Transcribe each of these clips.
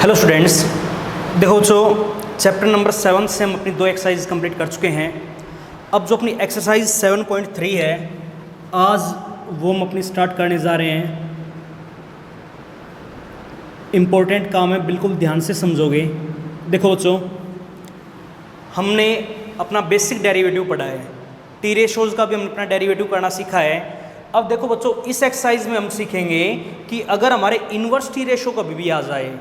Hello students, देखो जो chapter number 7 से हम अपनी 2 एक्सरसाइज कंप्लीट कर चुके हैं। अब जो अपनी एक्सरसाइज 7.3 है, आज वो हम अपनी स्टार्ट करने जा रहे हैं। इम्पोर्टेंट काम है, बिल्कुल ध्यान से समझोगे। देखो बच्चों, हमने अपना बेसिक डेरिवेटिव पढ़ा है, टी रेशोज़ का भी हमने अपना डेरिवेटिव करना सीखा है। अब देखो बच्चों, इस एक्सरसाइज में हम सीखेंगे कि अगर हमारे इन्वर्स टी रेशो कभी भी आ जाए।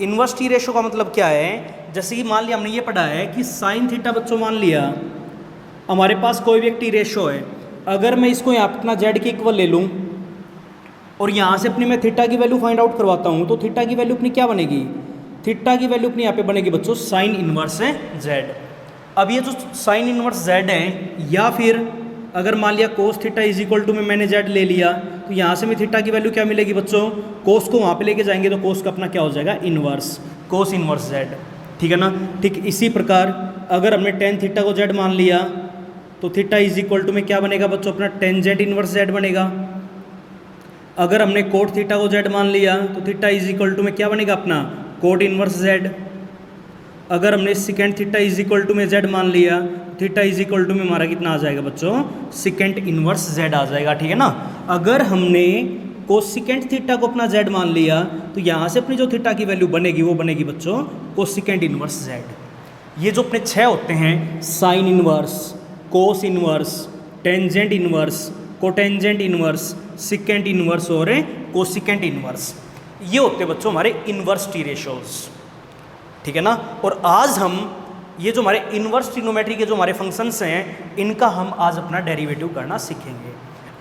इन्वर्स टी रेशो का मतलब क्या है? जैसे कि मान लिया हमने ये पढ़ा है कि साइन थीटा, बच्चों मान लिया हमारे पास कोई भी एक टी रेशो है। अगर मैं इसको यहाँ अपना जेड के इक्वल ले लूँ और यहाँ से अपनी मैं थीटा की वैल्यू फाइंड आउट करवाता हूँ, तो थीटा की वैल्यू अपनी क्या बनेगी? थीटा की वैल्यू अपनी यहाँ पे बनेगी बच्चों साइन इन्वर्स है जेड। अब ये जो साइन इन्वर्स जेड है, या फिर अगर मान लिया cos theta is equal to में मैंने जेड ले लिया, तो यहाँ से मैं थीटा की वैल्यू क्या मिलेगी बच्चों? कोस को वहाँ पे लेके जाएंगे तो कोस का अपना क्या हो जाएगा? Inverse, cos inverse Z. ठीक है ना? ठीक इसी प्रकार अगर हमने टेन थीटा को जेड मान लिया, तो थीटा इज इक्वल टू में क्या बनेगा बच्चों? अपना टेन जेड इन्वर्स जेड बनेगा। अगर हमने कोट थीटा को जेड मान लिया, तो थीटा इज इक्वल टू में क्या बनेगा? अपना कोट इन्वर्स जेड। अगर हमने secant theta is equal to में जेड मान लिया, थीटा इज इक्वल टू में हमारा कितना आ जाएगा बच्चों? सिकेंड इन्वर्स जेड आ जाएगा। ठीक है ना? अगर हमने कोसिकेंड थीटा को अपना जेड मान लिया, तो यहाँ से अपनी जो थीटा की वैल्यू बनेगी वो बनेगी बच्चों कोसिकेंड इन्वर्स जेड। ये जो अपने 6 होते हैं, sine inverse, cos inverse, tangent inverse, cotangent inverse, secant inverse और कोसिकेंड इन्वर्स, ये होते हैं बच्चों हमारे इन्वर्स टी रेशोज़। ठीक है ना? और आज हम ये जो हमारे इन्वर्स ट्रिग्नोमेट्री के जो हमारे फंक्शंस हैं, इनका हम आज अपना डेरिवेटिव करना सीखेंगे।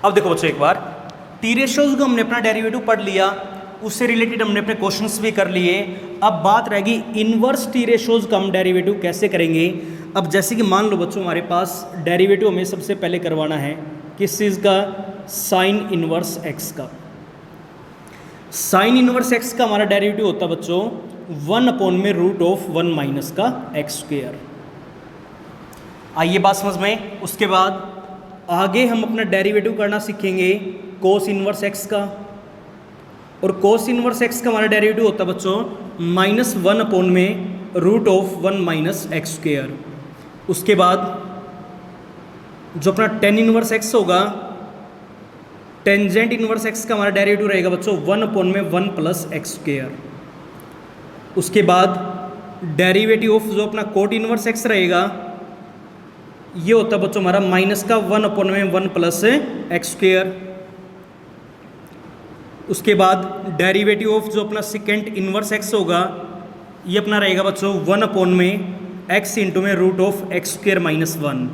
अब देखो बच्चों, एक बार टी रेशोज़ को हमने अपना डेरिवेटिव पढ़ लिया, उससे रिलेटेड हमने अपने क्वेश्चंस भी कर लिए। अब बात रहेगी इन्वर्स टी रेशोज़ का हम डेरिवेटिव कैसे करेंगे। अब जैसे कि मान लो बच्चों, हमारे पास डेरिवेटिव हमें सबसे पहले करवाना है किस चीज़ का? साइन इन्वर्स एक्स का। साइन इन्वर्स एक्स का हमारा डेरिवेटिव होता है बच्चों 1/√1 माइनस का एक्स स्क्वेयर। आइए बात समझ में। उसके बाद आगे हम अपना डेरिवेटिव करना सीखेंगे कोस इन्वर्स एक्स का, और कोस इन्वर्स एक्स का हमारा डेरिवेटिव होता है बच्चों -1/√1 माइनस एक्स स्क्वेयर। उसके बाद जो अपना टेन इन्वर्स एक्स होगा, टेंजेंट इन्वर्स एक्स का हमारा डेरिवेटिव रहेगा बच्चों 1/1 प्लस एक्स स्क्वेयर। उसके बाद डेरिवेटिव ऑफ जो अपना कोट इन्वर्स एक्स रहेगा, ये होता है बच्चों हमारा माइनस का 1/1 प्लस एक्स स्क्वेयर। उसके बाद डेरिवेटिव ऑफ जो अपना सेकेंड इन्वर्स एक्स होगा, ये अपना रहेगा बच्चों 1/x इंटू में √x स्क्वेयर माइनस 1।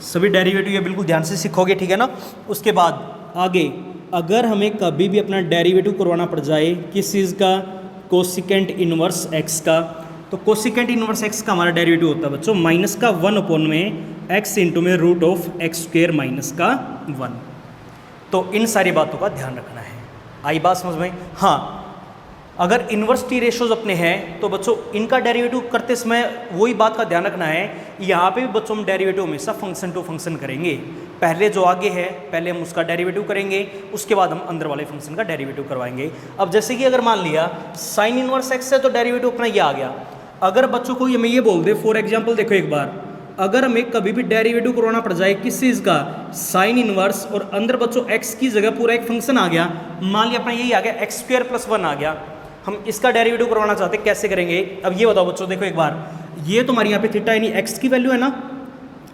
सभी डेरिवेटिव ये बिल्कुल ध्यान से सीखोगे। ठीक है ना? उसके बाद आगे अगर हमें कभी भी अपना डेरिवेटिव करवाना पड़ जाए किस चीज़ का? कोसिकेंट इन्वर्स एक्स का, तो कोसिकेंट इन्वर्स एक्स का हमारा डेरिवेटिव होता है बच्चों माइनस का 1/x इंटू में √x स्क्वेयर माइनस का 1। तो इन सारी बातों का ध्यान रखना है। आई बात समझ में? हाँ, अगर इन्वर्स टी रेशोज अपने हैं तो बच्चों इनका डेरिवेटिव करते समय वही बात का ध्यान रखना है। यहाँ पे भी बच्चों हम डेरिवेटिव हमेशा फंक्शन टू फंक्शन करेंगे। पहले जो आगे है पहले हम उसका डेरिवेटिव करेंगे, उसके बाद हम अंदर वाले फंक्शन का डेरिवेटिव करवाएंगे। अब जैसे कि अगर मान लिया साइन इन्वर्स एक्स है, तो डेरिवेटिव अपना ये आ गया। अगर बच्चों को हमें ये बोल दे, फॉर एग्जाम्पल देखो एक बार, अगर हमें कभी भी डेरिवेटिव करवाना पड़ जाए किस चीज़ का? साइन इन्वर्स, और अंदर बच्चों एक्स की जगह पूरा एक फंक्शन आ गया, मान लिया अपना यही आ गया एक्स स्क्वेयर प्लस 1 आ गया, हम इसका डेरिवेटिव करवाना चाहते हैं, कैसे करेंगे? अब ये बताओ बच्चों, देखो एक बार, ये तो हमारी यहाँ पे थीटा यानी एक्स की वैल्यू है ना,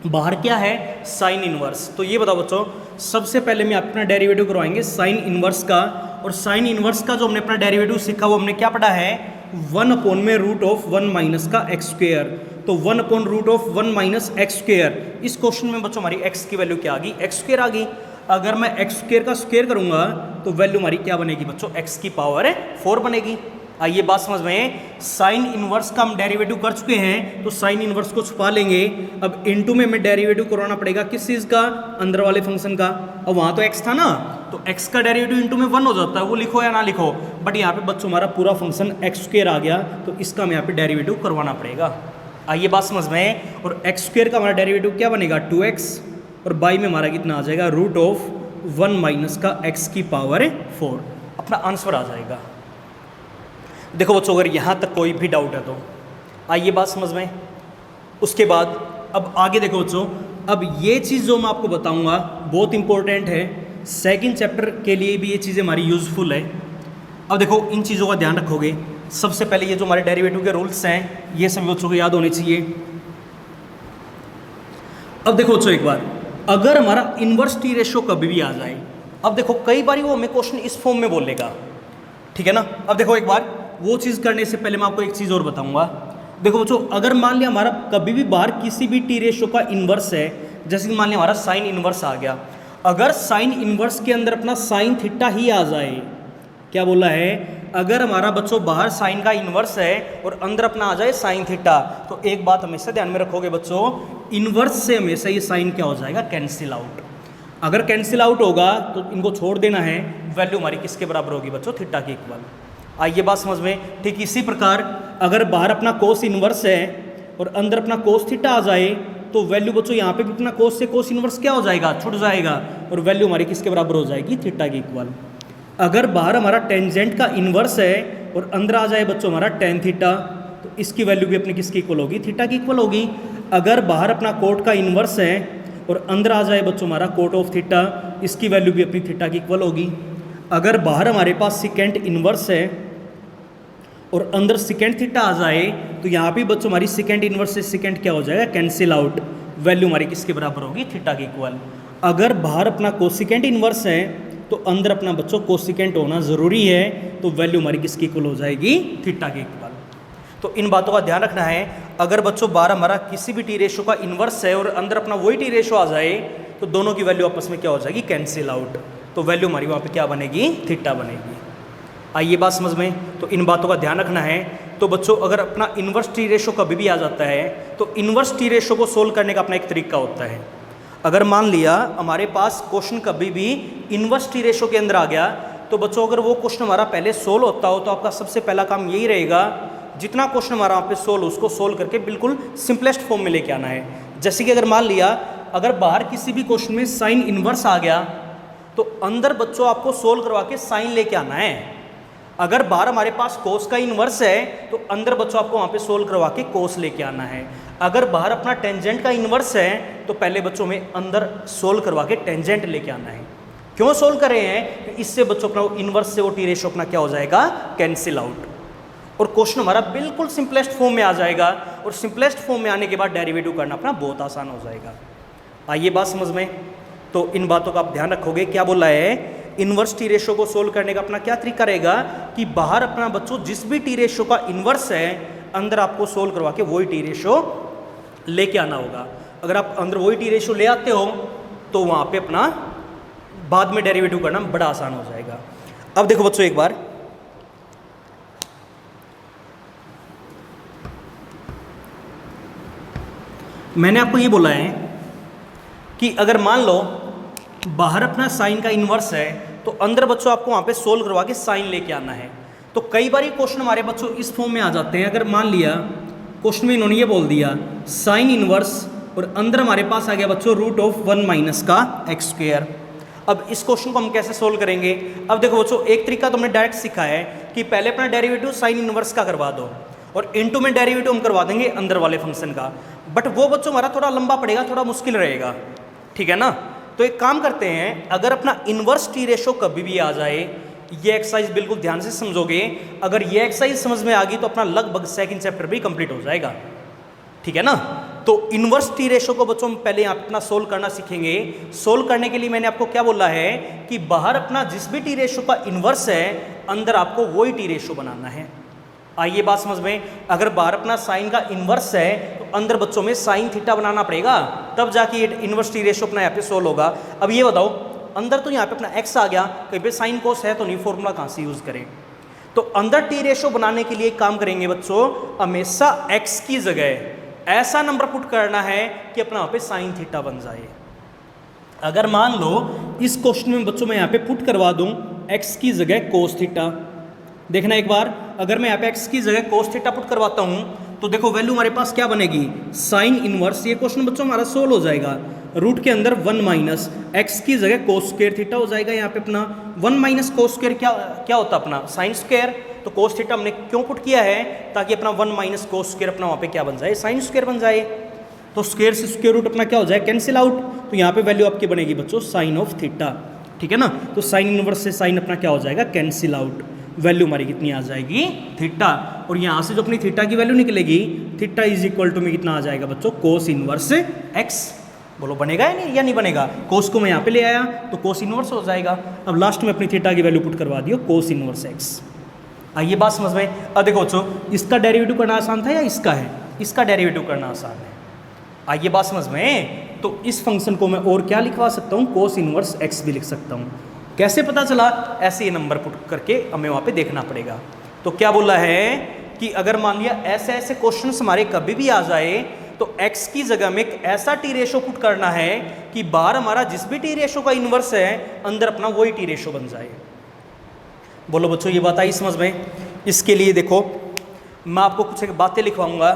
बाहर क्या है? Sign inverse. तो ये बताओ बच्चों, सबसे पहले मैं अपना डेरिवेटिव करवाएंगे साइन इन्वर्स का, और साइन इन्वर्स का जो हमने अपना डेरिवेटिव सीखा वो हमने क्या पढ़ा है? 1/√1 माइनस का एक्स स्क्वेयर। तो 1/√1 माइनस एक्स स्क्वेयर, इस क्वेश्चन में बच्चों हमारी एक्स की वैल्यू क्या आ गई? एक्स स्क्वेयर आ गई। अगर मैं एक्स स्क्वेयर का स्क्वेयर करूंगा तो वैल्यू हमारी क्या बनेगी बच्चों? एक्स की पावर 4 बनेगी। आइए बात समझ में। साइन इन्वर्स का हम डेरिवेटिव कर चुके हैं, तो साइन इन्वर्स को छुपा लेंगे। अब इनटू में हमें डेरिवेटिव करवाना पड़ेगा किस चीज़ का? अंदर वाले फंक्शन का। अब वहाँ तो एक्स था ना, तो एक्स का डेरिवेटिव इनटू में 1 हो जाता है, वो लिखो या ना लिखो, बट यहाँ पे बच्चों हमारा पूरा फंक्शन एक्स स्क्वेयर आ गया, तो इसका हमें यहाँ पे डेरिवेटिव करवाना पड़ेगा। आइए बात समझ में। और एक्स स्क्वेयर का हमारा डेरिवेटिव क्या बनेगा? 2x, और बाई में हमारा कितना आ जाएगा? √1 माइनस का x की पावर 4। अपना आंसर आ जाएगा। देखो बच्चों, अगर यहाँ तक कोई भी डाउट है तो आइए बात समझ में। उसके बाद अब आगे देखो बच्चों, अब ये चीज़ जो मैं आपको बताऊंगा बहुत इंपॉर्टेंट है, सेकंड चैप्टर के लिए भी ये चीज़ें हमारी यूज़फुल है। अब देखो इन चीज़ों का ध्यान रखोगे। सबसे पहले ये जो हमारे डेरिवेटिव के रूल्स हैं ये सभी बच्चों को याद होने चाहिए। अब देखो बच्चों एक बार, अगर हमारा इन्वर्स टी रेशो कभी भी आ जाए, अब देखो कई बार वो हमें क्वेश्चन इस फॉर्म में बोलेगा, ठीक है ना। अब देखो एक बार वो चीज़ करने से पहले मैं आपको एक चीज़ और बताऊंगा। देखो बच्चों, अगर मान लिया हमारा कभी भी बाहर किसी भी टी रेशो का इन्वर्स है, जैसे कि मान लिया हमारा साइन इन्वर्स आ गया, अगर साइन इन्वर्स के अंदर अपना साइन थीटा ही आ जाए, क्या बोला है, अगर हमारा बच्चों बाहर साइन का इन्वर्स है और अंदर अपना आ जाए साइन थीटा, तो एक बात हमेशा ध्यान में रखोगे बच्चों, इन्वर्स से हमेशा ये साइन क्या हो जाएगा, कैंसिल आउट। अगर कैंसिल आउट होगा तो इनको छोड़ देना है, वैल्यू हमारी किसके बराबर होगी बच्चों, थीटा के इक्वल। आइए बात समझ में। ठीक इसी प्रकार अगर बाहर अपना कोस इन्वर्स है और अंदर अपना कोस थीटा आ जाए, तो वैल्यू बच्चों यहाँ पे भी अपना कोस से कोस इन्वर्स क्या हो जाएगा, छूट जाएगा, और वैल्यू हमारी किसके बराबर हो जाएगी, थीटा के इक्वल। अगर बाहर हमारा टेंजेंट का इन्वर्स है और अंदर आ जाए बच्चों हमारा टेन थीटा, तो इसकी वैल्यू भी अपनी किसकी इक्वल होगी, थीटा की इक्वल होगी। अगर बाहर अपना कोट का इन्वर्स है और अंदर आ जाए बच्चों हमारा कोट ऑफ थीटा, इसकी वैल्यू भी अपनी थीटा की इक्वल होगी। अगर बाहर हमारे पास सिकेंट इन्वर्स है और अंदर सिकेंट थीटा आ जाए, तो यहाँ पे बच्चों हमारी सिकेंट इन्वर्स से सिकेंट क्या हो जाएगा, कैंसिल आउट, वैल्यू हमारी किसके बराबर होगी, थीटा की इक्वल। अगर बाहर अपना कोसिकेंट इन्वर्स है तो अंदर अपना बच्चों कोसिकेंट होना ज़रूरी है, तो वैल्यू हमारी किसकी इक्वल हो जाएगी, थीटा के इक्वल। तो इन बातों का ध्यान रखना है। अगर बच्चों बाहर हमारा किसी भी टी रेशो का इन्वर्स है और अंदर अपना वही टी रेशो आ जाए, तो दोनों की वैल्यू आपस में क्या हो जाएगी, कैंसिल आउट, तो वैल्यू हमारी वहाँ पे क्या बनेगी, थीटा बनेगी। आइए बात समझ में। तो इन बातों का ध्यान रखना है। तो बच्चों अगर अपना इन्वर्स टी रेशो कभी भी आ जाता है, तो इन्वर्स टी रेशो को सोल्व करने का अपना एक तरीका होता है। अगर मान लिया हमारे पास क्वेश्चन कभी भी इन्वर्स टी रेशो के अंदर आ गया, तो बच्चों अगर वो क्वेश्चन हमारा पहले सोल्व होता हो, तो आपका सबसे पहला काम यही रहेगा, जितना क्वेश्चन हमारा वहाँ पे सोल्व, उसको सोल्व करके बिल्कुल सिंपलेस्ट फॉर्म में लेके आना है। जैसे कि अगर मान लिया अगर बाहर किसी भी क्वेश्चन में साइन इन्वर्स आ गया, तो अंदर बच्चों आपको सोल्व करवा के साइन लेके आना है। अगर बाहर हमारे पास कोस का इन्वर्स है, तो अंदर बच्चों आपको वहाँ पे सोल्व करवा के कोस लेके आना है। अगर बाहर अपना टेंजेंट का इन्वर्स है, तो पहले बच्चों में अंदर सोल्व करवा के टेंजेंट लेके आना है। क्यों सोल्व कर रहे हैं, इससे बच्चों अपना इन्वर्स से वो टी रेशो अपना क्या हो जाएगा, कैंसिल आउट, और क्वेश्चन हमारा बिल्कुल सिंपलेस्ट फॉर्म में आ जाएगा। और सिंपलेस्ट फॉर्म में आने के बाद डेरिवेटिव करना अपना बहुत आसान हो जाएगा। आइए बात समझ में। तो इन बातों का आप ध्यान रखोगे। क्या बोला है, इन्वर्स टी रेशो को सोल्व करने का अपना क्या तरीका रहेगा कि बाहर अपना बच्चों जिस भी टी रेशो का इन्वर्स है, अंदर आपको सोल्व करवा के वही टी रेशो लेके आना होगा। अगर आप अंदर वही टी रेशो ले आते हो, तो वहाँ पे अपना बाद में डेरिवेटिव करना बड़ा आसान हो जाएगा। अब देखो बच्चों एक बार, मैंने आपको ये बोला है कि अगर मान लो बाहर अपना साइन का इन्वर्स है, तो अंदर बच्चों आपको वहाँ पे सोल्व करवा के साइन लेके आना है। तो कई बार ये क्वेश्चन हमारे बच्चों इस फॉर्म में आ जाते हैं। अगर मान लिया क्वेश्चन में इन्होंने ये बोल दिया साइन इन्वर्स, और अंदर हमारे पास आ गया बच्चों रूट ऑफ 1 माइनस का एक्स स्क्वायर। अब इस क्वेश्चन को हम कैसे सोल्व करेंगे। अब देखो बच्चों, एक तरीका तो हमने डायरेक्ट सीखा है कि पहले अपना डेरिवेटिव साइन इन्वर्स का करवा दो, और इनटू में डेरिवेटिव हम करवा देंगे अंदर वाले फंक्शन का। बट वो बच्चों हमारा थोड़ा लंबा पड़ेगा, थोड़ा मुश्किल रहेगा, ठीक है ना। तो एक काम करते हैं, अगर अपना इन्वर्स टी रेशो कभी भी आ जाए, ये एक्सरसाइज बिल्कुल ध्यान से समझोगे। अगर ये एक्सरसाइज समझ में आ गई तो अपना लगभग सेकंड चैप्टर भी कंप्लीट हो जाएगा, ठीक है ना। तो इन्वर्स टी रेशो को बच्चों हम पहले यहाँ अपना सोल्व करना सीखेंगे। सोल्व करने के लिए मैंने आपको क्या बोला है कि बाहर अपना जिस भी टी रेशो का इन्वर्स है, अंदर आपको वही टी रेशो बनाना है। आइए बात समझ में। अगर बाहर अपना साइन का इन्वर्स है, तो अंदर बच्चों में साइन थीटा बनाना पड़ेगा, तब जाके ये इन्वर्स टी रेशो अपना यहाँ पे सोल्व होगा। अब ये बताओ, अंदर तो यहाँ पे अपना एक्स आ गया, कहीं पे साइन कोस है तो नहीं, फॉर्मूला कहाँ से यूज करें। तो अंदर टी रेशो बनाने के लिए काम करेंगे बच्चों, हमेशा एक्स की जगह ऐसा नंबर पुट करना है कि अपना वहाँ पे साइन थीटा बन जाए। अगर मान लो इस क्वेश्चन में बच्चों मैं यहाँ पे पुट करवा दूँ एक्स की जगह कोस थीटा, देखना एक बार, अगर मैं यहाँ पे एक्स की जगह कोस थीटा पुट करवाता हूँ, तो देखो वैल्यू हमारे पास क्या बनेगी, साइन इनवर्स। ये क्वेश्चन बच्चों हमारा सोल्व हो जाएगा। रूट के अंदर 1 माइनस एक्स की जगह कोस स्क्वायर थीटा हो जाएगा। यहाँ पे अपना 1 माइनस कोस स्क्वायर क्या होता है, अपना साइन स्क्वायर। तो कोस थीटा हमने क्यों पुट किया है, ताकि अपना 1 माइनस कोस स्क्वायर अपना वहाँ पे क्या बन जाए, साइन स्क्वायर बन जाए। तो स्क्वायर से स्क्वायर रूट अपना क्या हो जाए, कैंसिल आउट। तो यहाँ पे वैल्यू आपकी बनेगी बच्चों साइन ऑफ थीटा, ठीक है ना। तो साइन इनवर्स से साइन अपना क्या हो जाएगा, कैंसिल आउट। वैल्यू हमारी कितनी आ जाएगी, थीटा। और यहाँ से जो अपनी थीटा की वैल्यू निकलेगी, थीटा इज इक्वल टू में कितना आ जाएगा बच्चों, कोस इनवर्स एक्स। बोलो बनेगा या नहीं बनेगा। कोस को मैं यहाँ पे ले आया तो कोस इनवर्स हो जाएगा। अब लास्ट में अपनी थीटा की वैल्यू पुट करवा दियो, कोस इनवर्स एक्स। आइए बात समझ में। अब देखो बच्चों, इसका डेरिवेटिव करना आसान था या इसका है, इसका डेरिवेटिव करना आसान है। आइए बात समझ में। तो इस फंक्शन को मैं और क्या लिखवा सकता हूँ, कोस इनवर्स एक्स भी लिख सकता हूँ। कैसे पता चला, ऐसे ये नंबर पुट करके हमें वहाँ पे देखना पड़ेगा। तो क्या बोला है कि अगर मान लिया ऐसे ऐसे क्वेश्चन हमारे कभी भी आ जाए तो x की जगह में एक ऐसा टी रेशो पुट करना है कि बाहर हमारा जिस भी टी रेशो का इन्वर्स है अंदर अपना वही टी रेशो बन जाए। बोलो बच्चों ये बात आई समझ में। इसके लिए देखो मैं आपको कुछ एक बातें लिखवाऊंगा।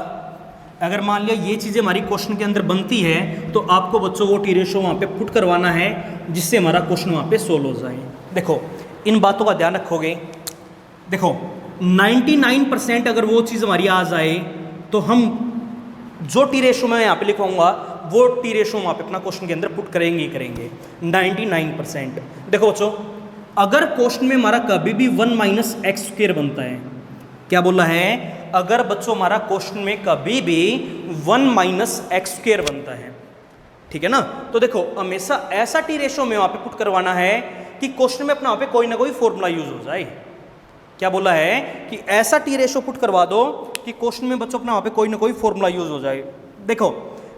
अगर मान लिया ये चीज़ें हमारी क्वेश्चन के अंदर बनती है तो आपको बच्चों वो टी रेशो वहाँ पे पुट करवाना है जिससे हमारा क्वेश्चन वहाँ पे सोल्व हो जाए। देखो इन बातों का ध्यान रखोगे। देखो 99% अगर वो चीज़ हमारी आ जाए तो हम जो टी रेशो मैं यहाँ पे लिखवाऊंगा वो टी रेशो वहाँ पे अपना क्वेश्चन के अंदर पुट करेंगे ही करेंगे 99%। देखो बच्चों अगर क्वेश्चन में हमारा कभी भी 1 माइनस एक्स स्क्वायर बनता है, क्या बोला है, अगर बच्चों हमारा क्वेश्चन में कभी भी 1 माइनस एक्स स्क्वायर बनता है, ठीक है ना, तो देखो हमेशा ऐसा टी रेशो में वहाँ पे पुट करवाना है कि क्वेश्चन में अपना वहाँ पे कोई ना कोई फॉर्मूला यूज हो जाए। क्या बोला है कि ऐसा टी रेशो पुट करवा दो कि क्वेश्चन में बच्चों अपना वहाँ पे कोई ना कोई फॉर्मूला यूज हो जाए। देखो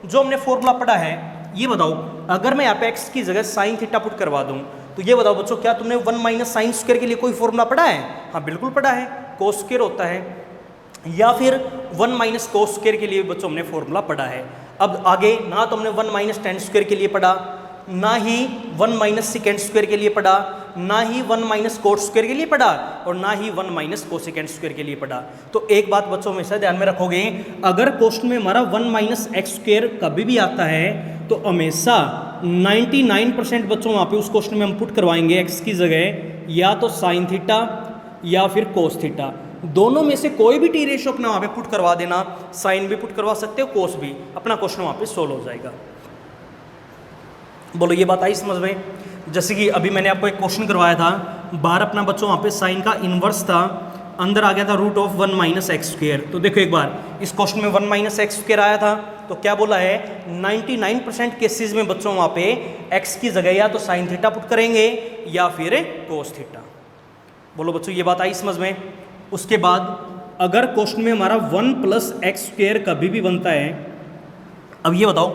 जो हमने फॉर्मूला पढ़ा है ये बताओ, अगर मैं यहाँ पे एक्स की जगह साइन थीटा पुट करवा दूँ तो ये बताओ बच्चों क्या तुमने 1 माइनस साइन स्क्वायर के लिए कोई फॉर्मूला पढ़ा है? हाँ बिल्कुल पढ़ा है, कोस स्क्वायर होता है, या फिर 1 माइनस कोस स्क्वायर के लिए बच्चों हमने फॉर्मूला पढ़ा है। अब आगे ना तो हमने 1 माइनस टेन स्क्वायर के लिए पढ़ा, ना ही 1 माइनस सेकेंड स्क्वायर के लिए पढ़ा, ना ही 1 माइनस कोट स्क्वायर के लिए पढ़ा, और ना ही 1 माइनस कोसेकेंड स्क्वायर के लिए पढ़ा। तो एक बात बच्चों हमेशा ध्यान में रखोगे, अगर क्वेश्चन में हमारा 1 माइनस एक्स स्क्वायर कभी भी आता है तो हमेशा 99% बच्चों वहाँ पे उस क्वेश्चन में हम पुट करवाएंगे एक्स की जगह या तो साइन थीटा या फिर कोस थीटा। दोनों में से कोई भी टी रेशो अपना वहाँ पे पुट करवा देना, साइन भी पुट करवा सकते हो, कोस भी, अपना क्वेश्चन वहाँ पे सोल्व हो जाएगा। बोलो ये बात आई समझ में। जैसे कि अभी मैंने आपको एक क्वेश्चन करवाया था, बाहर अपना बच्चों वहाँ पे साइन का इन्वर्स था, अंदर आ गया था root of 1 minus x square. तो देखो एक बार इस क्वेश्चन में 1 माइनस एक्स स्क्वायर आया था तो क्या बोला है 99% केसेस में बच्चों वहाँ पे एक्स की जगह या तो साइन थीटा पुट करेंगे या फिर कोस थीटा। बोलो बच्चों ये बात आई समझ में। उसके बाद अगर क्वेश्चन में हमारा 1 प्लस एक्स स्क्वायर कभी भी बनता है, अब ये बताओ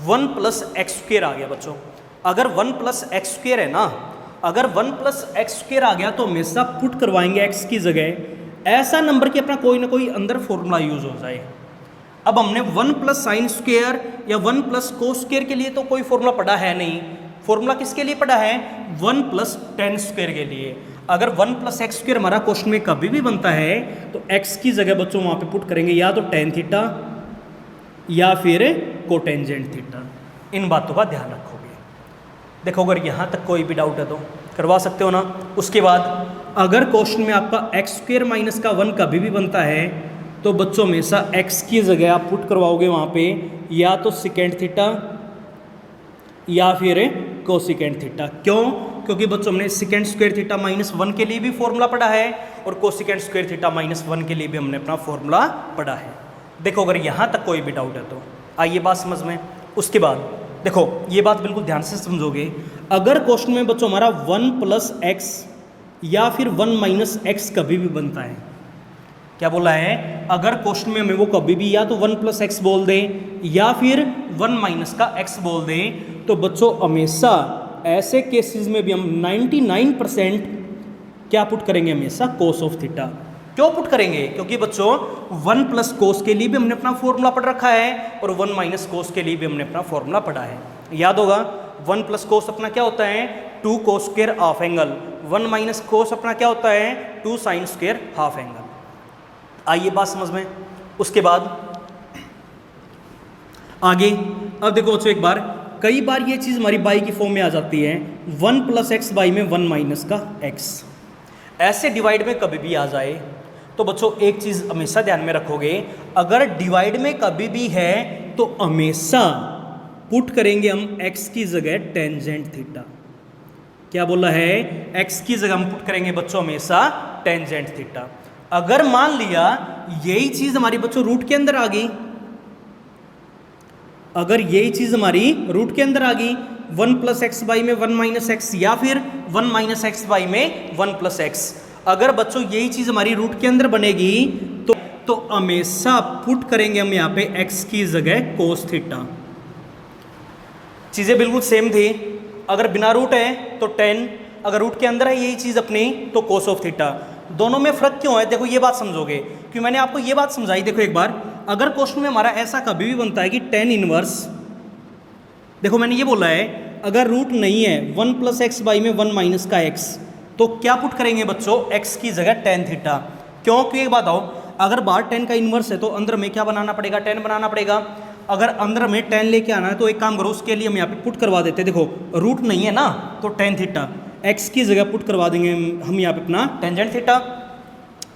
1 प्लस एक्स स्क्वायर आ गया बच्चों, अगर 1 प्लस एक्स स्क्वायर है ना, अगर 1 प्लस एक्स स्क्वायर आ गया तो हमेशा पुट करवाएंगे एक्स की जगह ऐसा नंबर कि अपना कोई ना कोई अंदर फॉर्मूला यूज हो जाए। अब हमने 1 प्लस साइन स्क्वायर या 1 प्लस कोस स्क्वायर के लिए तो कोई फॉर्मूला पढ़ा है नहीं, फॉर्मूला किसके लिए पढ़ा है 1 प्लस टेन स्क्वायर के लिए। अगर 1 प्लस एक्स स्क्वायर हमारा क्वेश्चन में कभी भी बनता है तो एक्स की जगह बच्चों वहाँ पे पुट करेंगे या तो टेन थीटा या फिर कोटेंजेंट थीटा। इन बातों का ध्यान रखोगे। देखो अगर यहाँ तक कोई भी डाउट है तो करवा सकते हो ना। उसके बाद अगर क्वेश्चन में आपका एक्स स्क्वायर माइनस का 1 कभी भी बनता है तो बच्चों हमेशा एक्स की जगह आप पुट करवाओगे वहाँ पे या तो सेकेंड थीटा या फिर कोसेकेंड थीटा। क्यों? क्योंकि बच्चों हमने सेकेंड स्क्वायर थीटा माइनस 1 के लिए भी फॉर्मूला पढ़ा है और कोसेकेंड स्क्वायर थीटा माइनस 1 के लिए भी हमने अपना फॉर्मूला पढ़ा है। देखो अगर यहाँ तक कोई भी डाउट है तो आइए बात समझ में। उसके बाद देखो ये बात बिल्कुल ध्यान से समझोगे, अगर क्वेश्चन में बच्चों हमारा 1 प्लस एक्स या फिर 1 माइनस एक्स कभी भी बनता है, क्या बोला है, अगर क्वेश्चन में हमें वो कभी भी या तो 1 प्लस एक्स बोल दें या फिर 1 माइनस का एक्स बोल दें तो बच्चों हमेशा ऐसे केसेस में भी हम 99% क्या पुट करेंगे, हमेशा कोस ऑफ थीटा। क्यों पुट करेंगे? क्योंकि बच्चों 1 प्लस कोस के लिए भी हमने अपना फॉर्मूला पढ़ रखा है और 1 माइनस कोस के लिए भी हमने अपना फॉर्मूला पढ़ा है। याद होगा 1 प्लस कोस अपना क्या होता है 2 cos square half angle, 1 minus cos अपना क्या होता है 2 साइन स्क्वायर हाफ एंगल। आइए बात समझ में। उसके बाद आगे अब देखो बच्चों एक बार, कई बार ये चीज़ हमारी बाई की फॉर्म में आ जाती है 1 प्लस एक्स बाई में 1 माइनस का एक्स। ऐसे डिवाइड में कभी भी आ जाए तो बच्चों एक चीज़ हमेशा ध्यान में रखोगे, अगर डिवाइड में कभी भी है तो हमेशा पुट करेंगे हम x की जगह टेंजेंट थीटा। क्या बोला है? x की जगह हम पुट करेंगे बच्चों हमेशा टेंजेंट थीटा। अगर मान लिया यही चीज हमारी बच्चों रूट के अंदर आ गई, अगर यही चीज हमारी रूट के अंदर आ गई 1 + x बाई में 1 - x या फिर 1 - x बाई में 1 + x, अगर बच्चों यही चीज हमारी रूट के अंदर बनेगी तो हमेशा पुट करेंगे हम यहाँ पे x की जगह कोस थीटा। चीजें बिल्कुल सेम थी, अगर बिना रूट है तो 10, अगर रूट के अंदर है यही चीज अपनी तो कोस ऑफ थीटा। दोनों में फर्क क्यों है? देखो ये बात समझोगे क्योंकि मैंने आपको ये बात समझाई। देखो एक बार, अगर क्वेश्चन में हमारा ऐसा कभी भी बनता है कि tan इनवर्स, देखो मैंने ये बोला है अगर रूट नहीं है 1 + x बाई में 1 - का x, तो क्या पुट करेंगे बच्चों? x की जगह tan थीटा। क्यों? क्योंकि एक बात आओ, अगर बाहर tan का इनवर्स है तो अंदर में क्या बनाना पड़ेगा? tan बनाना पड़ेगा। अगर अंदर में tan लेके आना है तो एक काम करो, उसके लिए हम यहाँ पे पुट करवा देते हैं। देखो रूट नहीं है ना तो tan थीटा, x की जगह पुट करवा देंगे हम यहाँ पे अपना टेंजेंट थीटा।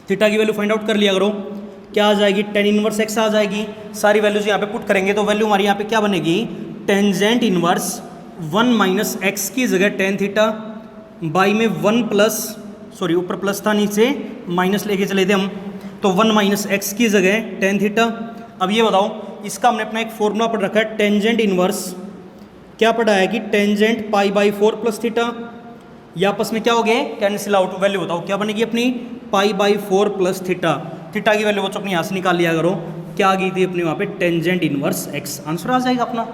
थीटा की वैल्यू फाइंड आउट कर लिया करो, क्या आ जाएगी? tan इनवर्स x आ जाएगी। सारी वैल्यूज यहाँ पे पुट करेंगे तो वैल्यू हमारी यहाँ पे क्या बनेगी? टेंजेंट इनवर्स 1 - x की जगह tan थीटा बाई में 1 ऊपर प्लस था नीचे माइनस लेके चले थे हम, तो 1 - x की जगह tan थीटा। अब ये बताओ, इसका हमने अपना एक फॉर्मूला पढ़ रखा है टेंजेंट इनवर्स, क्या पढ़ा है कि टेंजेंट π/4 + थीटा, ये आपस में क्या हो गए? Cancel out. वैल्यू बताओ क्या बनेगी अपनी? π/4 + थीटा। थीटा की वैल्यू बच्चों अपनी यहाँ से निकाल लिया करो, क्या आ गई थी अपनी वहाँ पे? Tangent inverse x। आंसर आ जाएगा अपना।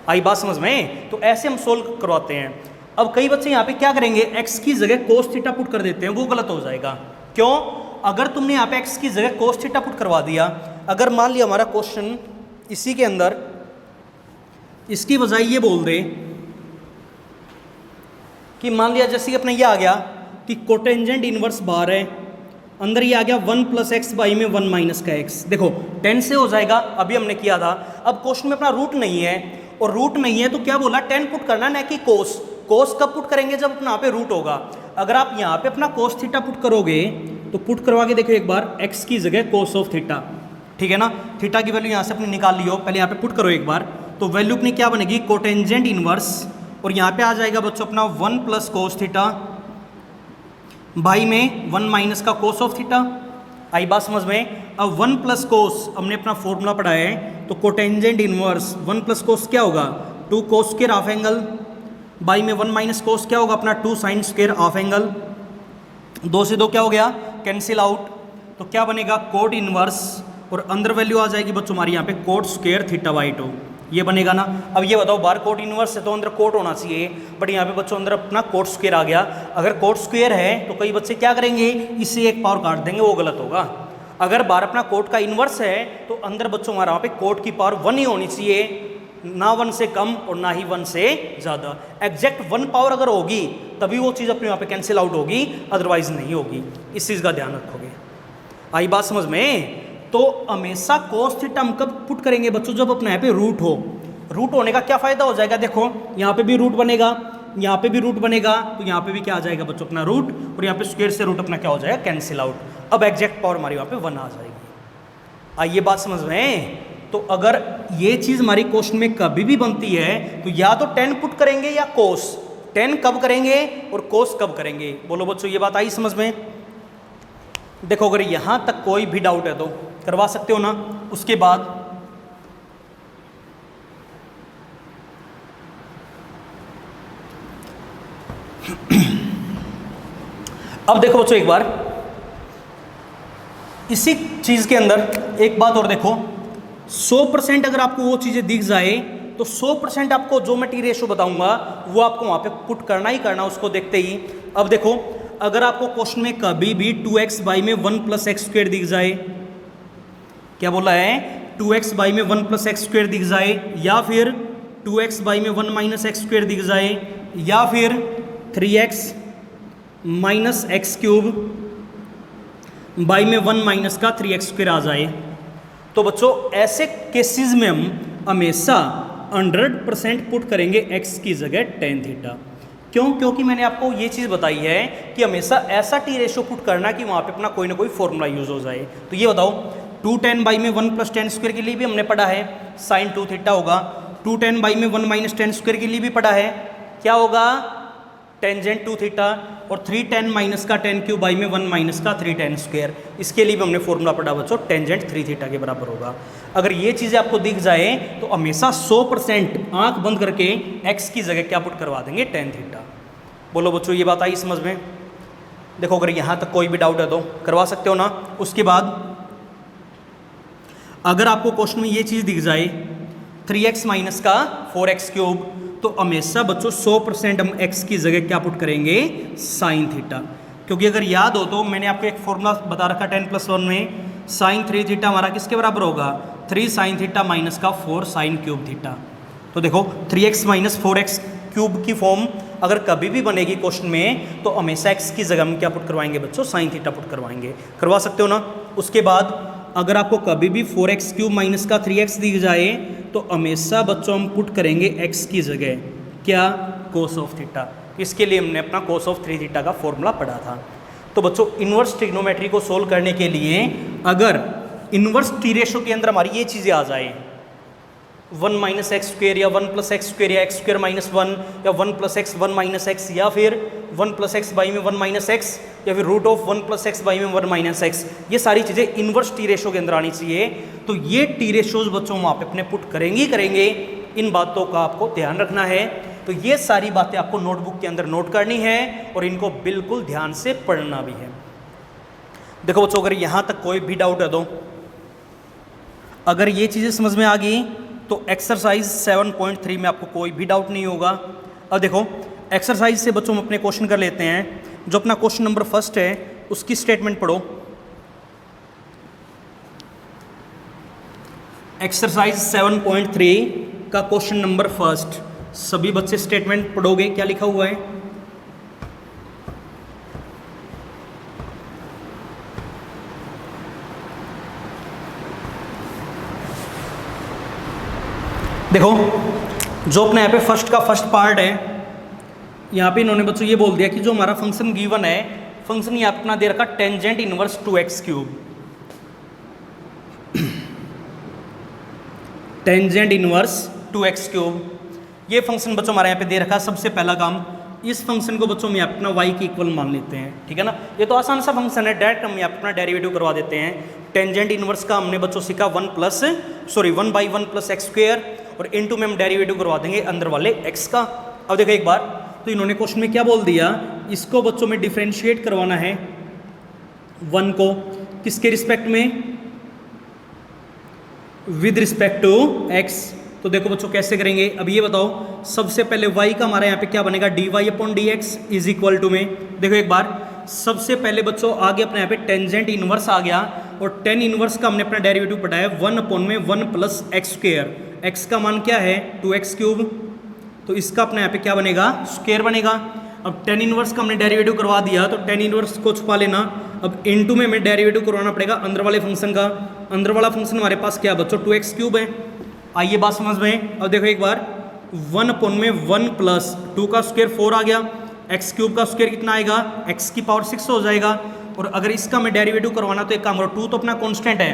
आई बात समझ में? तो ऐसे हम सोल्व करवाते हैं। अब कई बच्चे यहाँ पे क्या करेंगे? x की जगह कोस थीटा पुट कर देते हैं, वो गलत हो जाएगा। क्यों? अगर तुमने यहाँ पे x की जगह कोस थीटा पुट करवा दिया, अगर मान लिया हमारा क्वेश्चन इसी के अंदर इसकी बजाय ये बोल दे कि मान लिया जैसे कि अपना ये आ गया कि कोटेंजेंट इनवर्स बाहर है, अंदर ये आ गया 1 + x बाई में 1 - का x। देखो 10 से हो जाएगा, अभी हमने किया था। अब क्वेश्चन में अपना रूट नहीं है, और रूट नहीं है तो क्या बोला? 10 पुट करना, ना कि कोस। कोस कब पुट करेंगे? जब अपना यहाँ पे रूट होगा। अगर आप यहाँ पे अपना कोस थीटा पुट करोगे तो पुट करवा के देखो एक बार, x की जगह कोस ऑफ थीटा, ठीक है ना। थीटा की वैल्यू यहाँ से अपनी निकाल लियो, पहले यहाँ पे पुट करो एक बार, तो वैल्यू अपनी क्या बनेगी? कोटेंजेंट इनवर्स, और यहाँ पे आ जाएगा बच्चों अपना 1 + कोस थीटा बाई में 1 - का कोस ऑफ थीटा। आई बात समझ में? अब 1 + कोस हमने अपना फॉर्मूला पढ़ा है, तो कोटेंजेंट इनवर्स 1 + कोस क्या होगा? 2 cos square half angle by में 1 - कोस क्या होगा अपना? 2 साइन स्क्वायर हाफ एंगल। 2 से 2 क्या हो गया? Cancel out. तो क्या बनेगा? कोट इनवर्स, और अंदर वैल्यू आ जाएगी बच्चों हमारी यहाँ पे कोट स्क्वायर θ/2, ये बनेगा ना। अब ये बताओ, बार कोट इनवर्स है तो अंदर कोट होना चाहिए, बट यहाँ पे बच्चों अंदर अपना कोट स्क्वायर आ गया। अगर कोट स्क्वायर है तो कई बच्चे क्या करेंगे? इससे एक पावर काट देंगे, वो गलत होगा। अगर बार अपना कोट का इनवर्स है तो अंदर बच्चों हमारा वहाँ पे कोट की पावर 1 ही होनी चाहिए, ना 1 से कम और ना ही 1 से ज़्यादा। एग्जैक्ट 1 पावर अगर होगी तभी वो चीज़ अपने वहाँ पे कैंसिल आउट होगी, अदरवाइज नहीं होगी। इस चीज़ का ध्यान रखोगे। आई बात समझ में? तो हमेशा कोस थीटा हम कब पुट करेंगे बच्चों? जब अपने यहाँ पे रूट हो। रूट होने का क्या फ़ायदा हो जाएगा? देखो यहाँ पे भी रूट बनेगा, यहाँ पे भी रूट बनेगा, तो यहाँ पे भी क्या आ जाएगा बच्चों? अपना रूट, और यहाँ पे स्क्वायर से रूट अपना क्या हो जाएगा? Cancel out. अब एग्जैक्ट पावर हमारी वहाँ पे 1 आ जाएगी। आइए बात समझ में? तो अगर ये चीज़ हमारी क्वेश्चन में कभी भी बनती है तो या तो tan पुट करेंगे या कोस। tan कब करेंगे और कोस कब करेंगे? बोलो बच्चों, ये बात आई समझ में? देखो अगर यहाँ तक कोई भी डाउट है तो करवा सकते हो ना। उसके बाद अब देखो बच्चों एक बार इसी चीज के अंदर एक बात और देखो, 100% अगर आपको वो चीजें दिख जाए तो 100% आपको जो मैं टी रेशो बताऊंगा वो आपको वहां पे पुट करना ही करना, उसको देखते ही। अब देखो अगर आपको क्वेश्चन में कभी भी 2x बाई में 1 + x² दिख जाए, क्या बोला है? 2x बाई में 1 + x² दिख जाए, या फिर 2x बाई में 1 - x² दिख जाए, या फिर 3x - x³ बाई में 1 - का 3x² आ जाए, तो बच्चों ऐसे केसेस में हम हमेशा 100% पुट करेंगे x की जगह tan थीटा। क्यों? क्योंकि मैंने आपको ये चीज़ बताई है कि हमेशा ऐसा टी रेशो पुट करना कि वहाँ पे अपना कोई ना कोई फॉर्मूला यूज हो जाए। तो ये बताओ 2 tan बाई में 1 प्लस टेन स्क्वायर के लिए भी हमने पढ़ा है साइन 2 थीटा होगा, 2 tan बाई में 1 माइनस टेन स्क्वायर के लिए भी पढ़ा है क्या होगा टेंजेंट 2 थीटा, और 3 tan माइनस का टेन क्यूब बाई में 1 माइनस का 3 tan स्क्वायर, इसके लिए भी हमने फॉर्मूला पढ़ा बच्चों टेंजेंट 3 थीटा के बराबर होगा। अगर ये चीज़ें आपको दिख जाए तो हमेशा 100% आंख बंद करके x की जगह क्या पुट करवा देंगे tan थीटा। बोलो बच्चों ये बात आई समझ में? देखो अगर यहाँ तक कोई भी डाउट है तो करवा सकते हो ना। उसके बाद अगर आपको क्वेश्चन में ये चीज़ दिख जाए 3x माइनस का 4x क्यूब, तो हमेशा बच्चों 100% हम x की जगह क्या पुट करेंगे साइन थीटा, क्योंकि अगर याद हो तो मैंने आपको एक फॉर्मूला बता रखा 10+1 में साइन 3 थीटा हमारा किसके बराबर होगा 3 साइन थीटा माइनस का 4 साइन क्यूब थीटा। तो देखो 3x माइनस 4x क्यूब की फॉर्म अगर कभी भी बनेगी क्वेश्चन में तो हमेशा x की जगह हम क्या पुट करवाएंगे बच्चों साइन थीटा पुट करवाएंगे। करवा सकते हो ना। उसके बाद अगर आपको कभी भी 4x क्यूब माइनस का 3x दिख जाए तो हमेशा बच्चों हम पुट करेंगे x की जगह क्या कोस ऑफ थीटा। इसके लिए हमने अपना कोस ऑफ 3 थीटा का फॉर्मूला पढ़ा था। तो बच्चों इन्वर्स ट्रिग्नोमेट्री को सोल्व करने के लिए अगर इन्वर्स टी रेशो के अंदर हमारी ये चीज़ें आ जाए 1 माइनस एक्स स्क्वेयर या 1 प्लस एक्स स्क्वेयर या एक्स स्क्वेयर माइनस 1 या 1 प्लस एक्स 1 माइनस एक्स या फिर 1 प्लस एक्स बाई में 1 माइनस एक्स या फिर root of 1 plus x by में 1 माइनस एक्स, ये सारी चीज़ें इन्वर्स टी रेशो के अंदर आनी चाहिए। तो ये टी रेशोज बच्चों वहाँ पे अपने पुट करेंगे। इन बातों का आपको ध्यान रखना है। तो ये सारी बातें आपको नोटबुक के अंदर नोट करनी है और इनको बिल्कुल ध्यान से पढ़ना भी है। देखो बच्चों अगर यहाँ तक कोई भी डाउट है तो अगर ये चीज़ें समझ में आ गई तो एक्सरसाइज 7.3 में आपको कोई भी डाउट नहीं होगा। अब देखो एक्सरसाइज से बच्चों हम अपने क्वेश्चन कर लेते हैं। जो अपना क्वेश्चन नंबर फर्स्ट है उसकी स्टेटमेंट पढ़ो। एक्सरसाइज 7.3 का क्वेश्चन नंबर फर्स्ट, सभी बच्चे स्टेटमेंट पढ़ोगे। क्या लिखा हुआ है? देखो जो अपने यहाँ पे फर्स्ट का फर्स्ट पार्ट है, यहाँ पे इन्होंने बच्चों ये बोल दिया कि जो हमारा फंक्शन गिवन है, फंक्शन यहाँ अपना दे रखा tangent inverse 2x cube. Tangent inverse 2x cube ये फंक्शन बच्चों हमारे यहाँ पे दे रखा है। सबसे पहला काम इस फंक्शन को बच्चों हम यहाँ अपना y की इक्वल मान लेते हैं, ठीक है ना। ये तो आसान सा फंक्शन है, डायरेक्ट हम यहाँ अपना डेरिवेटिव करवा देते हैं। टेंजेंट इनवर्स का हमने बच्चों सीखा 1 बाई 1 प्लस एक्स स्क्वेयर और इनटू में हम डेरिवेटिव करवा देंगे अंदर वाले x का। अब देखो एक बार तो इन्होंने क्वेश्चन में क्या बोल दिया, इसको बच्चों में डिफरेंशिएट करवाना है 1 को किसके रिस्पेक्ट में, विद रिस्पेक्ट टू x। तो देखो बच्चों कैसे करेंगे, अब ये बताओ। सबसे पहले y का हमारा यहाँ पे क्या बनेगा dy upon dx is equal to में, देखो एक बार सबसे पहले बच्चों आगे अपने यहाँ पे टेंजेंट इनवर्स आ गया और टेन इनवर्स का हमने अपना डेरिवेटिव पढ़ाया 1 अपॉन में 1 प्लस एक्स स्क्वेयर। x का मान क्या है 2x क्यूब, तो इसका अपने यहाँ पे क्या बनेगा स्क्वेयर बनेगा। अब टेन इनवर्स का हमने डेरिवेटिव करवा दिया तो टेन इनवर्स को छुपा लेना। अब इनटू में हमें डेरिवेटिव करवाना पड़ेगा अंदर वाले फंक्शन का। अंदर वाला फंक्शन हमारे पास क्या बच्चों 2x क्यूब है। आइए बात समझ में। अब देखो एक बार 1 अपॉन में 1 प्लस 2 का स्क्वायर 4 आ गया, एक्स क्यूब का स्क्वायर कितना आएगा x की पावर 6 हो जाएगा। और अगर इसका मैं डेरिवेटिव करवाना तो एक काम करो, 2 तो अपना कांस्टेंट है,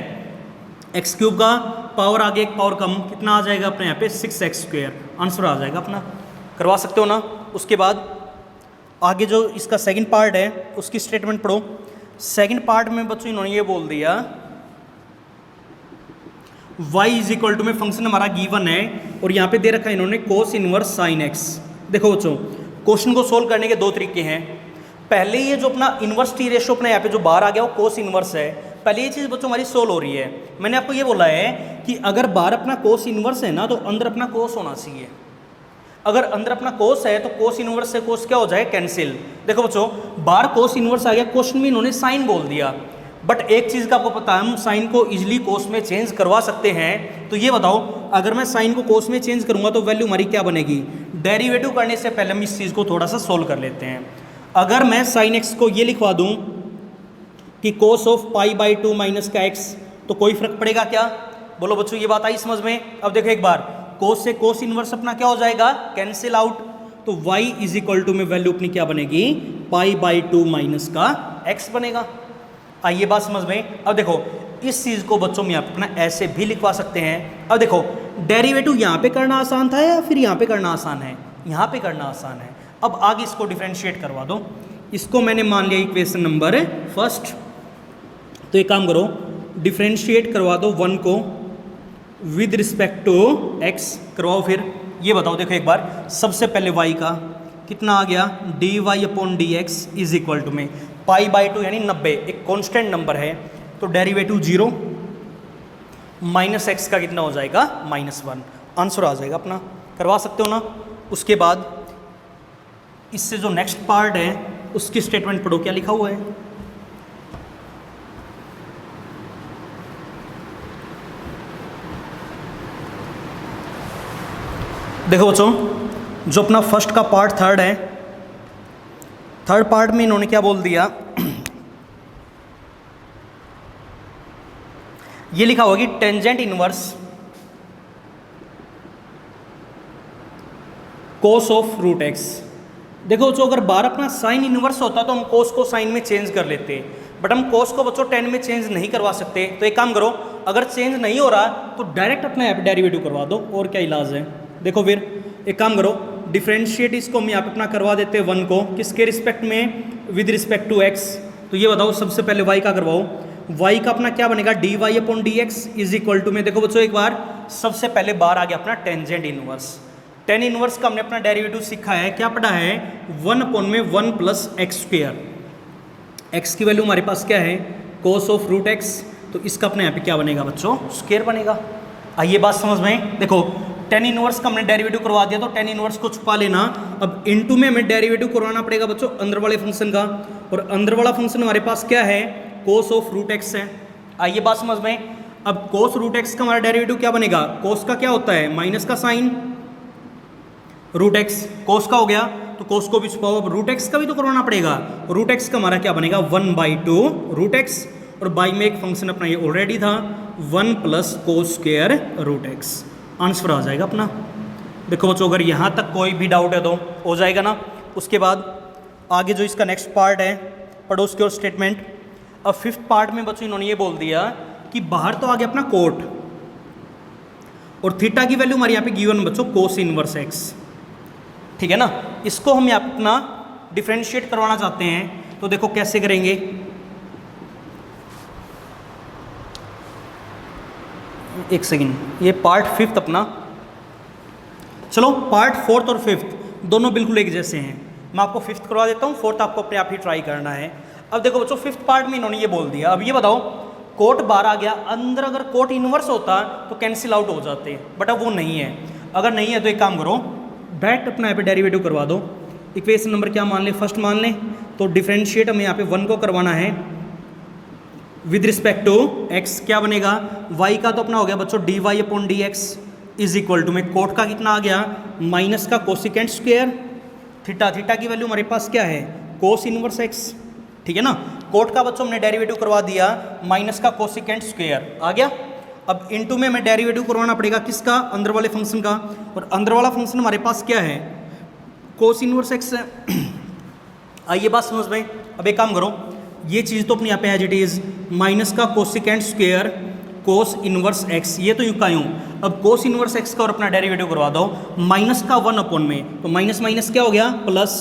एक्स क्यूब का पावर आगे एक पावर कम कितना आ जाएगा अपने यहाँ पे 6x स्क्वायर, आंसर आ जाएगा अपना। करवा सकते हो ना। उसके बाद आगे जो इसका सेकंड पार्ट है उसकी स्टेटमेंट पढ़ो। सेकंड पार्ट में बच्चों इन्होंने ये बोल दिया y इज इक्वल टू में फंक्शन हमारा गिवन है और यहाँ पे दे रखा है इन्होंने कोस इनवर्स साइन x। देखो बच्चों क्वेश्चन को सोल्व करने के दो तरीके हैं। पहले ये जो अपना इनवर्स टी रेशो अपने यहाँ पे जो बाहर आ गया वो कोस इनवर्स है। पहले ये चीज़ बच्चों हमारी सोल्व हो रही है। मैंने आपको ये बोला है कि अगर बाहर अपना कोस इनवर्स है ना तो अंदर अपना कोस होना चाहिए। अगर अंदर अपना कोस है तो कोस इनवर्स से कोस क्या हो जाए कैंसिल। देखो बच्चों बाहर कोस इनवर्स आ गया, क्वेश्चन में इन्होंने साइन बोल दिया, बट एक चीज़ का आपको पता है हम साइन को इजीली कोस में चेंज करवा सकते हैं। तो ये बताओ अगर मैं साइन को कोस में चेंज करूंगा तो वैल्यू हमारी क्या बनेगी। डेरिवेटिव करने से पहले हम इस चीज़ को थोड़ा सा सोल्व कर लेते हैं। अगर मैं साइन एक्स को ये लिखवा दूं कि cos of pi by 2 minus का एक्स, तो कोई फर्क पड़ेगा क्या? बोलो बच्चों ये बात आई समझ में। अब देखो एक बार कोस से कोस इनवर्स अपना क्या हो जाएगा कैंसिल आउट। तो तो y इज इक्वल टू में वैल्यू अपनी क्या बनेगी, π/2 माइनस का x बनेगा। आइए बात समझ में। अब देखो इस चीज़ को बच्चों में अपना ऐसे भी लिखवा सकते हैं। अब देखो डेरिवेटिव यहाँ पे करना आसान था या फिर यहाँ पे करना आसान है, यहाँ पे करना आसान है। अब आगे इसको डिफ्रेंशिएट करवा दो। इसको मैंने मान लिया इक्वेशन नंबर फर्स्ट, तो एक काम करो डिफ्रेंशिएट करवा दो 1 को विद रिस्पेक्ट टू x करवाओ। फिर ये बताओ, देखो एक बार सबसे पहले y का कितना आ गया, dy/dx इज इक्वल टू में π/2 यानी 90, एक कांस्टेंट नंबर है तो डेरिवेटिव 0 माइनस x का कितना हो जाएगा, -1। आंसर आ जाएगा अपना, करवा सकते हो ना। उसके बाद इससे जो नेक्स्ट पार्ट है उसकी स्टेटमेंट पढ़ो, क्या लिखा हुआ है। देखो बच्चों जो अपना फर्स्ट का पार्ट थर्ड है, थर्ड पार्ट में इन्होंने क्या बोल दिया, ये लिखा होगा कि tangent inverse cos of root x. देखो बच्चों अगर बार अपना साइन इनवर्स होता तो हम कोस को साइन में चेंज कर लेते, बट हम कोस को बच्चों टेन में चेंज नहीं करवा सकते। तो एक काम करो, अगर चेंज नहीं हो रहा तो डायरेक्ट अपना यहाँ पे डेरिवेटिव करवा दो, और क्या इलाज है। देखो फिर एक काम करो डिफ्रेंशिएट इसको हम यहाँ पे अपना करवा देते हैं 1 को, किसके रिस्पेक्ट में, विद रिस्पेक्ट टू x। तो ये बताओ सबसे पहले y का करवाओ, y का अपना क्या बनेगा, dy/dx इज इक्वल टू में, देखो बच्चों एक बार सबसे पहले बार आ गया अपना टेंजेंट इनवर्स। टेन इनवर्स का हमने अपना डेरिवेटिव सीखा है, क्या पढ़ा है, 1/1 प्लस x²। x की वैल्यू हमारे पास क्या है, कोस ऑफ रूट x, तो इसका अपने यहाँ पे क्या बनेगा बच्चों, स्क्वायर बनेगा। आइए बात समझ में। देखो टेन इनवर्स का हमने डेरिवेटिव करवा दिया तो टेन इनवर्स को छुपा लेना। अब इनटू में हमें डेरिवेटिव करवाना पड़ेगा बच्चों अंदर वाले फंक्शन का, और अंदर वाला फंक्शन हमारे पास क्या है, कोस ऑफ रूट x है। आइए बात समझ में। अब कोस रूट x का हमारा डेरिवेटिव क्या बनेगा, कोस का क्या होता है, माइनस का साइन, रूट x कोस का हो गया तो कोस को भी छुपाओ। अब रूट x का भी तो करवाना पड़ेगा, रूट x का हमारा क्या बनेगा, 1/2 रूट x, और बाई में एक फंक्शन अपना ये ऑलरेडी था 1 plus cos square root x। Answer आ जाएगा अपना। देखो बच्चों अगर यहाँ तक कोई भी डाउट है तो हो जाएगा ना। उसके बाद आगे जो इसका नेक्स्ट पार्ट है पढ़ो उसके और स्टेटमेंट। अब फिफ्थ पार्ट में बच्चों इन्होंने ये बोल दिया कि बाहर तो आ गया अपना कोट, और थीटा की वैल्यू हमारे यहाँ पे गिवन बच्चों कोस इनवर्स x, ठीक है ना। इसको हम यहाँ अपना डिफ्रेंशिएट करवाना चाहते हैं, तो देखो कैसे करेंगे। एक सेकेंड, ये पार्ट फिफ्थ अपना, चलो पार्ट फोर्थ और फिफ्थ दोनों बिल्कुल एक जैसे हैं। मैं आपको फिफ्थ करवा देता हूँ, फोर्थ आपको अपने आप ही ट्राई करना है। अब देखो बच्चों फिफ्थ पार्ट में इन्होंने ये बोल दिया, अब ये बताओ कोट बाहर आ गया, अंदर अगर कोट इनवर्स होता तो कैंसिल आउट हो जाते, बट अब वो नहीं है। अगर नहीं है तो एक काम करो डायरेक्ट अपना यहाँ पे डेरिवेटिव करवा दो। इक्वेशन नंबर क्या मान लें, फर्स्ट मान लें, तो डिफरेंशिएट हमें यहाँ पे 1 को करवाना है विद रिस्पेक्ट टू x, क्या बनेगा, y का तो अपना हो गया बच्चों dy/dx इज इक्वल टू में कोट का कितना आ गया, माइनस का कोसिकेंट स्क्वायर, थीटा, थीटा की वैल्यू हमारे पास क्या है, कोस इनवर्स x, ठीक है ना। कोट का बच्चों हमने डेरिवेटिव करवा दिया माइनस का कोसिकेंट स्क्वायर आ गया। अब इनटू में हमें डेरिवेटिव करवाना पड़ेगा किसका, अंदर वाले फंक्शन का, और अंदर वाला फंक्शन हमारे पास क्या है, कोस इनवर्स x है। आइए बात समझ में। अब एक काम करो, ये चीज़ तो अपनी यहाँ पे एज इट इज, माइनस का cosecant square cos inverse x, ये तो यूँ का यूँ। अब कोस इनवर्स x का और अपना डेरिवेटिव करवा दो, माइनस का 1 में, तो माइनस माइनस क्या हो गया प्लस,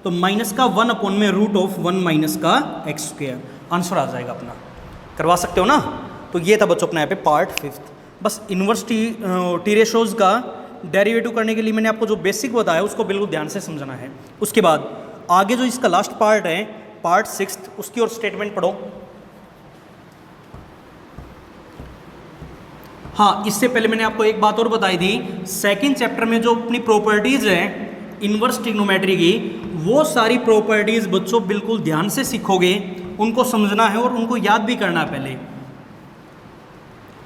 तो माइनस का 1 में रूट ऑफ 1 माइनस का x स्क्वायर। आंसर आ जाएगा अपना, करवा सकते हो ना। तो ये था बच्चों अपना यहाँ पे पार्ट फिफ्थ। बस इनवर्स टी रेशोज का डेरिवेटिव करने के लिए मैंने आपको जो बेसिक बताया उसको बिल्कुल ध्यान से समझना है। उसके बाद आगे जो इसका लास्ट पार्ट है पार्ट सिक्स्थ, उसकी और स्टेटमेंट पढ़ो। हाँ, इससे पहले मैंने आपको एक बात और बताई थी, सेकंड चैप्टर में जो अपनी प्रॉपर्टीज है इनवर्स ट्रिग्नोमेट्री की, वो सारी प्रॉपर्टीज बच्चों बिल्कुल ध्यान से सीखोगे, उनको समझना है और उनको याद भी करना है पहले।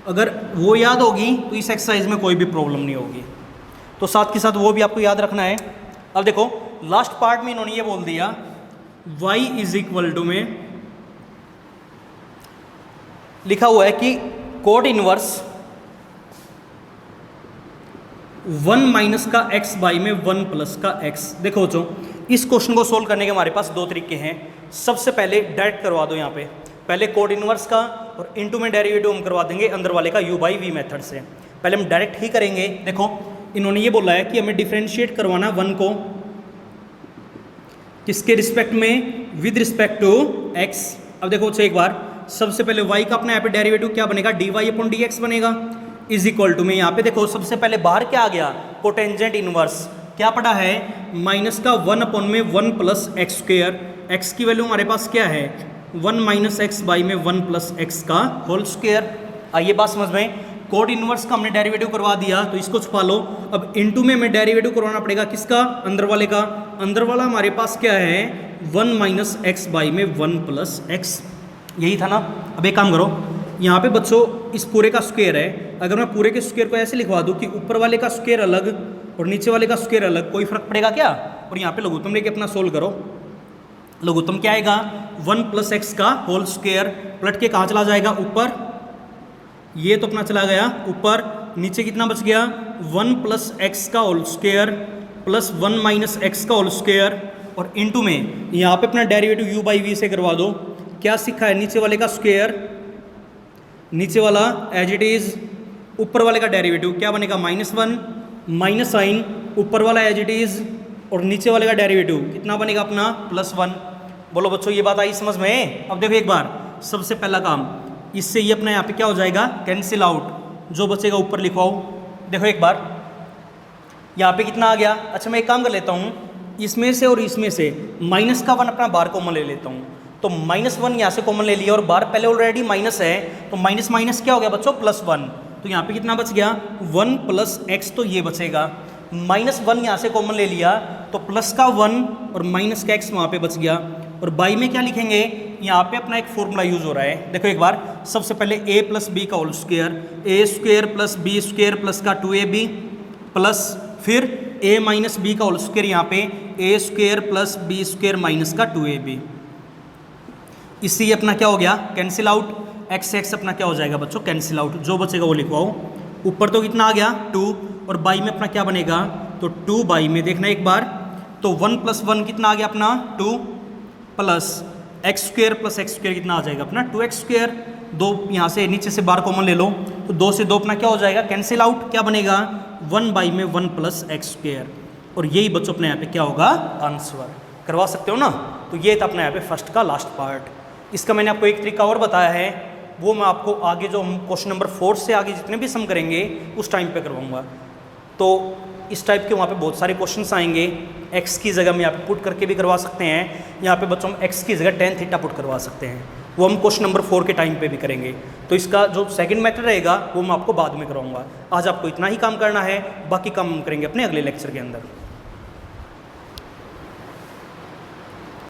अगर वो याद होगी तो इस एक्सरसाइज में कोई भी प्रॉब्लम नहीं होगी, तो साथ के साथ वो भी आपको याद रखना है। अब देखो लास्ट पार्ट में इन्होंने ये बोल दिया y इज इक्वल टू में लिखा हुआ है कि कोट इनवर्स 1 माइनस का x बाई में 1 प्लस का x। देखो बच्चों, इस क्वेश्चन को सोल्व करने के हमारे पास दो तरीके हैं। सबसे पहले डायरेक्ट करवा दो, यहाँ पे पहले कोड इनवर्स का और इनटू में डेरिवेटिव हम करवा देंगे अंदर वाले का u बाई वी मेथड से। पहले हम डायरेक्ट ही करेंगे। देखो इन्होंने ये बोला है कि हमें डिफरेंशिएट करवाना 1 को किसके रिस्पेक्ट में, विद रिस्पेक्ट टू x। अब देखो बच्चों एक बार, सबसे पहले y का अपने यहाँ पे डेरिवेटिव क्या बनेगा, dy अपॉन dx बनेगा, इज इक्वल टू में यहाँ पे देखो सबसे पहले बाहर क्या आ गया, कोटेंजेंट इनवर्स क्या पड़ा है, माइनस का 1 अपॉन में 1 प्लस एक्स स्क्वेयर। एक्स की वैल्यू हमारे पास क्या है, 1 माइनस एक्स बाई में 1 प्लस एक्स का होल स्क्वेयर। आइए बात समझ में, कोड इनवर्स का हमने डेरिवेटिव करवा दिया तो इसको छुपा लो। अब इनटू में हमें डेरिवेटिव करवाना पड़ेगा किसका, अंदर वाले का। अंदर वाला हमारे पास क्या है, 1 माइनस एक्स बाई में 1 प्लस एक्स, यही था ना। अब एक काम करो, यहाँ पे बच्चों इस पूरे का स्क्वायर है, अगर मैं पूरे के स्क्वायर को ऐसे लिखवा दूँ कि ऊपर वाले का स्क्वायर अलग और नीचे वाले का स्क्वायर अलग, कोई फर्क पड़ेगा क्या। और यहाँ पे लघुत्तम लेके अपना सोल्व करो। लघुत्तम क्या आएगा, 1 प्लस एक्स का होल स्क्वायर, पलट के कहाँ चला जाएगा, ऊपर, ये तो अपना चला गया ऊपर, नीचे कितना बच गया, 1 प्लस एक्स का whole square plus 1 minus x का होल स्क्वायर, और इनटू में यहाँ पे अपना डेरिवेटिव u बाई वी से करवा दो। क्या सीखा है, नीचे वाले का स्क्वायर, नीचे वाला एज इट इज, ऊपर वाले का डेरिवेटिव क्या बनेगा, -1 माइनस साइन, ऊपर वाला एज इट इज, और नीचे वाले का डेरिवेटिव कितना बनेगा अपना +1। बोलो बच्चों ये बात आई समझ में। अब देखो एक बार, सबसे पहला काम, इससे ये अपना यहाँ पे क्या हो जाएगा, कैंसिल आउट, जो बचेगा ऊपर लिखवाओ। देखो एक बार यहाँ पे कितना आ गया। अच्छा मैं एक काम कर लेता हूँ, इसमें से और इसमें से -1 अपना बाहर कॉमन ले लेता हूँ, तो -1 यहाँ से कॉमन ले लिया और बाहर पहले ऑलरेडी माइनस है, तो माइनस माइनस क्या हो गया बच्चों, +1। तो यहाँ पे कितना बच गया, 1 प्लस एक्स, तो ये बचेगा। -1 यहाँ से कॉमन ले लिया तो प्लस का 1 और माइनस का x वहाँ पे बच गया। और बाई में क्या लिखेंगे, यहाँ पे अपना एक फॉर्मूला यूज हो रहा है। देखो एक बार, सबसे पहले a प्लस बी का whole square, A square plus B square plus का 2ab, प्लस फिर a माइनस बी का होल स्क्वायर, यहाँ पे A square plus B square minus का 2ab। इससे ये अपना क्या हो गया, कैंसिल आउट, एक्स एक्स अपना क्या हो जाएगा बच्चों, कैंसिल आउट, जो बचेगा वो लिखवाओ। ऊपर तो कितना आ गया 2, और बाई में अपना क्या बनेगा, तो 2 बाई में देखना एक बार, तो 1 प्लस 1 कितना आ गया अपना 2, plus x square plus x square कितना आ जाएगा अपना 2x स्क्वायर। 2 यहाँ से नीचे से बार कॉमन ले लो, तो 2 से 2 अपना क्या हो जाएगा, कैंसिल आउट, क्या बनेगा 1 बाई में 1 प्लस एक्स स्क्वायर। और यही बच्चों अपने यहाँ पे क्या होगा, आंसर। करवा सकते हो ना। तो ये था अपने यहाँ पे फर्स्ट का लास्ट पार्ट। इसका मैंने आपको एक तरीका और बताया है, वो मैं आपको आगे जो हम क्वेश्चन नंबर 4 से आगे जितने भी सम करेंगे उस टाइम पे करवाऊंगा। तो इस टाइप के वहाँ पे बहुत सारे क्वेश्चंस आएंगे। x की जगह में यहाँ पे पुट करके भी करवा सकते हैं, यहाँ पे बच्चों हम x की जगह tan थीटा पुट करवा सकते हैं, वो हम क्वेश्चन नंबर 4 के टाइम पे भी करेंगे। तो इसका जो सेकंड मेथड रहेगा वो मैं आपको बाद में कराऊंगा। आज आपको इतना ही काम करना है, बाकी काम हम करेंगे अपने अगले लेक्चर के अंदर।